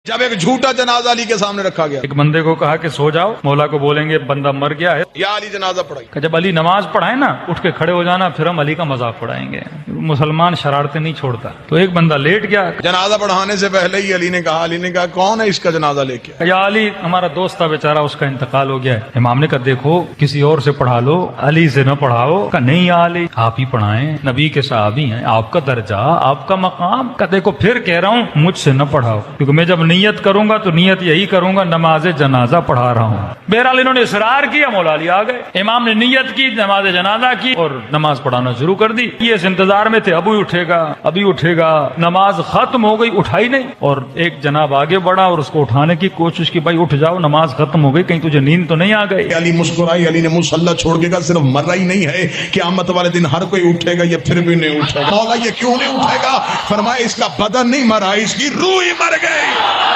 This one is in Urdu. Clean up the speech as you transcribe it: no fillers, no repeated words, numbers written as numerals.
جب ایک جھوٹا جنازہ علی کے سامنے رکھا گیا، ایک بندے کو کہا کہ سو جاؤ، مولا کو بولیں گے بندہ مر گیا ہے، یا علی جنازہ پڑھائی، کہ جب علی نماز پڑھائے نا اٹھ کے کھڑے ہو جانا، پھر ہم علی کا مذاق پڑھائیں گے۔ مسلمان شرارتیں نہیں چھوڑتا۔ تو ایک بندہ لیٹ گیا، جنازہ پڑھانے سے پہلے ہی علی نے کہا کون ہے اس کا جنازہ لے کے؟ یا علی ہمارا دوست تھا بیچارہ، اس کا انتقال ہو گیا ہے۔ امام نے کہا دیکھو کسی اور سے پڑھا لو، علی سے نہ پڑھاؤ۔ کہا نہیں یا علی آپ ہی پڑھائیں، نبی کے صحابی ہیں، آپ کا درجہ، آپ کا مقام۔ کہا دیکھو پھر کہہ رہا ہوں مجھ سے نہ پڑھاؤ، کیونکہ میں جب نیت کروں گا تو نیت یہی کروں گا نماز جنازہ پڑھا رہا ہوں۔ بہرحال انہوں نے اصرار کیا، مولا علی آ گئے، امام نے نیت کی، نماز جنازہ کی اور نماز پڑھانا شروع کر دی۔ یہ اس انتظار میں تھے ابھی اٹھے گا ابھی اٹھے گا، نماز ختم ہو گئی، اٹھائی نہیں، اور ایک جناب آگے بڑھا اور اس کو اٹھانے کی کوشش کی، بھائی اٹھ جاؤ نماز ختم ہو گئی، کہیں تجھے نیند تو نہیں آ گئی؟ علی مسکرائی، علی نے مصلی چھوڑ کے کہا صرف مرا ہی نہیں ہے، قیامت والے دن ہر کوئی اٹھے گا، یہ پھر بھی نہیں اٹھے گا۔ مولا یہ کیوں نہیں اٹھے گا؟ فرمایا اس کا بدن نہیں مرا، اس کی روح ہی مر گئی۔